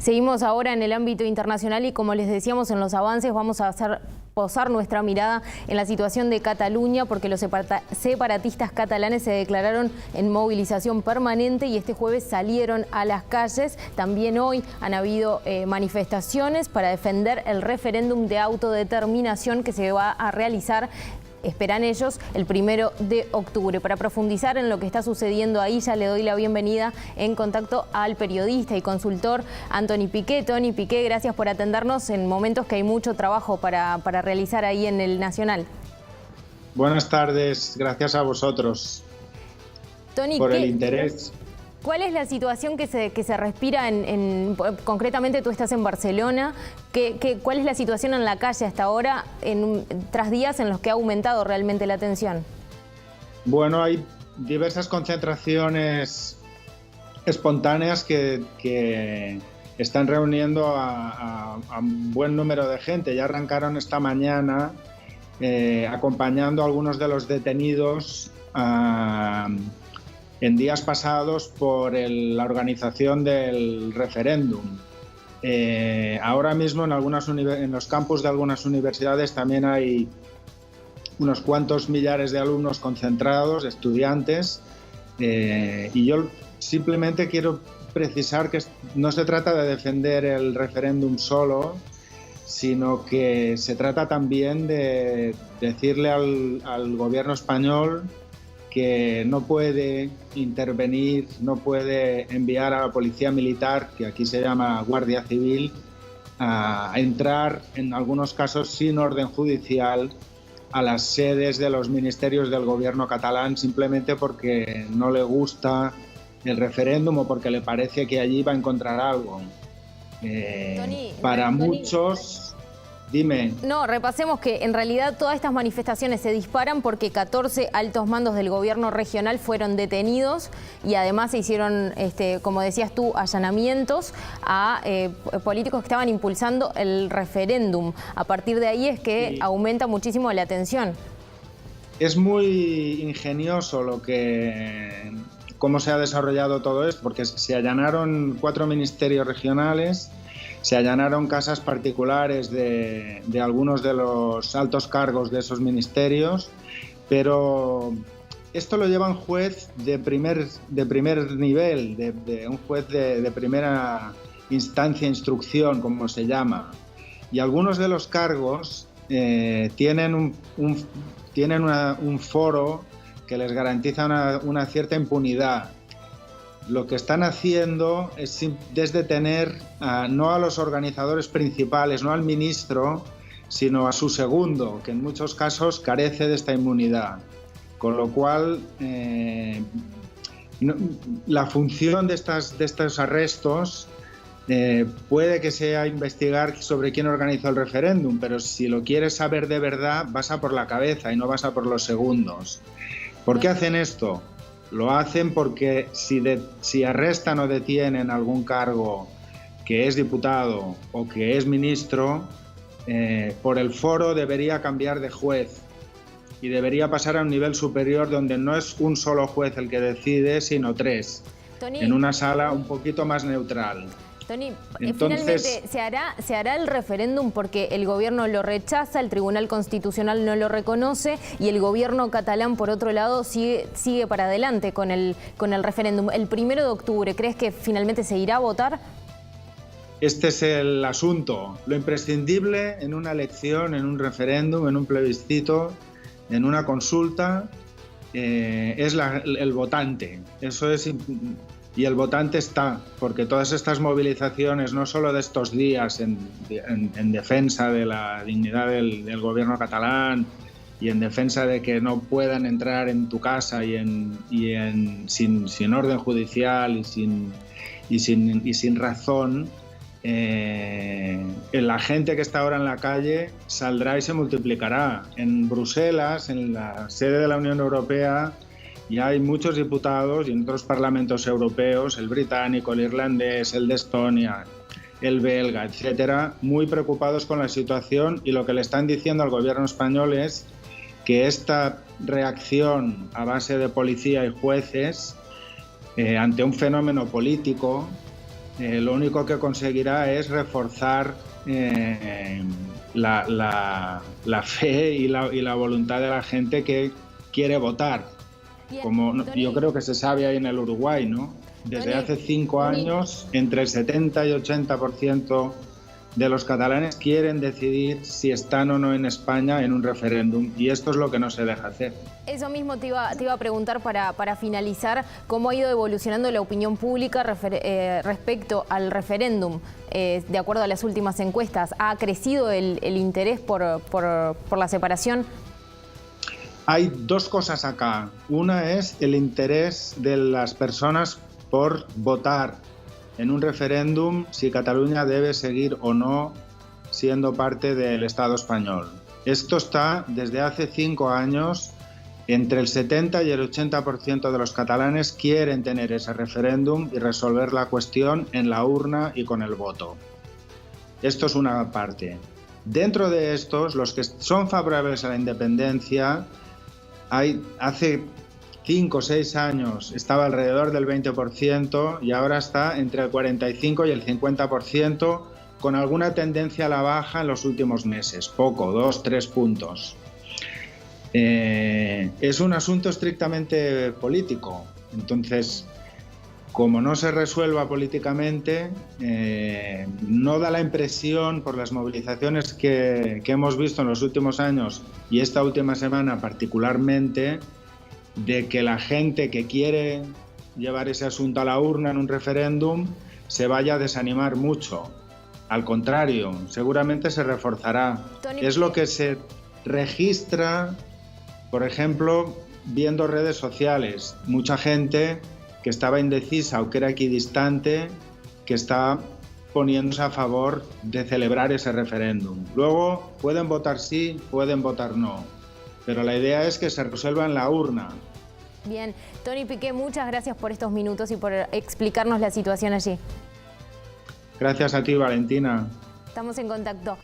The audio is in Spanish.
Seguimos ahora en el ámbito internacional y, como les decíamos en los avances, vamos a posar nuestra mirada en la situación de Cataluña, porque los separatistas catalanes se declararon en movilización permanente y este jueves salieron a las calles. También hoy han habido manifestaciones para defender el referéndum de autodeterminación que se va a realizar, esperan ellos, el 1 de octubre. Para profundizar en lo que está sucediendo ahí, ya le doy la bienvenida en contacto al periodista y consultor Antoni Piqué. Toni Piqué, gracias por atendernos en momentos que hay mucho trabajo para realizar ahí en el Nacional. Buenas tardes, gracias a vosotros Toni, por el interés. ¿Cuál es la situación que se respira concretamente tú estás en Barcelona? ¿Cuál es la situación en la calle hasta ahora, tras días en los que ha aumentado realmente la tensión? Bueno, hay diversas concentraciones espontáneas que están reuniendo a un buen número de gente. Ya arrancaron esta mañana acompañando a algunos de los detenidos en días pasados por la organización del referéndum. Ahora mismo en los campus de algunas universidades también hay unos cuantos millares de alumnos concentrados, estudiantes, y yo simplemente quiero precisar que no se trata de defender el referéndum solo, sino que se trata también de decirle al gobierno español que no puede intervenir, no puede enviar a la policía militar, que aquí se llama Guardia Civil, a entrar, en algunos casos sin orden judicial, a las sedes de los ministerios del gobierno catalán simplemente porque no le gusta el referéndum o porque le parece que allí va a encontrar algo. Para muchos... Dime. No, repasemos que en realidad todas estas manifestaciones se disparan porque 14 altos mandos del gobierno regional fueron detenidos y además se hicieron, como decías tú, allanamientos a políticos que estaban impulsando el referéndum. A partir de ahí es que aumenta muchísimo la tensión. Es muy ingenioso cómo se ha desarrollado todo esto, porque se allanaron 4 ministerios regionales. Se allanaron casas particulares de algunos de los altos cargos de esos ministerios, pero esto lo lleva un juez de primer nivel, de un juez de primera instancia, instrucción, como se llama. Y algunos de los cargos tienen un foro que les garantiza una cierta impunidad. Lo que están haciendo es detener no a los organizadores principales, no al ministro, sino a su segundo, que en muchos casos carece de esta inmunidad. Con lo cual, la función de estos arrestos puede que sea investigar sobre quién organizó el referéndum, pero si lo quieres saber de verdad, vas a por la cabeza y no vas a por los segundos. ¿Por qué hacen esto? Lo hacen porque si arrestan o detienen algún cargo que es diputado o que es ministro, por el foro debería cambiar de juez y debería pasar a un nivel superior donde no es un solo juez el que decide, sino 3, Toni, en una sala un poquito más neutral. Toni, finalmente, ¿se hará el referéndum porque el gobierno lo rechaza, el Tribunal Constitucional no lo reconoce y el gobierno catalán, por otro lado, sigue para adelante con el referéndum? El 1 de octubre, ¿crees que finalmente se irá a votar? Este es el asunto. Lo imprescindible en una elección, en un referéndum, en un plebiscito, en una consulta, es el votante. Eso es... Y el votante está, porque todas estas movilizaciones, no solo de estos días en defensa de la dignidad del gobierno catalán y en defensa de que no puedan entrar en tu casa sin orden judicial y sin razón, la gente que está ahora en la calle saldrá y se multiplicará. En Bruselas, en la sede de la Unión Europea, y hay muchos diputados y en otros parlamentos europeos, el británico, el irlandés, el de Estonia, el belga, etcétera, muy preocupados con la situación, y lo que le están diciendo al gobierno español es que esta reacción a base de policía y jueces ante un fenómeno político lo único que conseguirá es reforzar la fe y la voluntad de la gente que quiere votar. Bien, Como Tony, yo creo que se sabe ahí en el Uruguay, ¿no? Desde Tony, hace 5 años, entre el 70 y 80% de los catalanes quieren decidir si están o no en España en un referéndum, y esto es lo que no se deja hacer. eso mismo te iba a preguntar para finalizar, ¿cómo ha ido evolucionando la opinión pública respecto al referéndum? De acuerdo a las últimas encuestas, ¿ha crecido el interés por la separación? Hay dos cosas acá. Una es el interés de las personas por votar en un referéndum si Cataluña debe seguir o no siendo parte del Estado español. Esto está desde hace 5 años. Entre el 70 y el 80% de los catalanes quieren tener ese referéndum y resolver la cuestión en la urna y con el voto. Esto es una parte. Dentro de estos, los que son favorables a la independencia, hace 5 o 6 años estaba alrededor del 20% y ahora está entre el 45 y el 50%, con alguna tendencia a la baja en los últimos meses, poco, 2-3 puntos. Es un asunto estrictamente político, entonces, como no se resuelva políticamente, no da la impresión, por las movilizaciones que hemos visto en los últimos años y esta última semana particularmente, de que la gente que quiere llevar ese asunto a la urna en un referéndum se vaya a desanimar mucho. Al contrario, seguramente se reforzará. Tony, Es lo que se registra, por ejemplo, viendo redes sociales. Mucha gente que estaba indecisa o que era equidistante, que está poniéndose a favor de celebrar ese referéndum. Luego pueden votar sí, pueden votar no, pero la idea es que se resuelva en la urna. Bien, Tony Piqué, muchas gracias por estos minutos y por explicarnos la situación allí. Gracias a ti, Valentina. Estamos en contacto.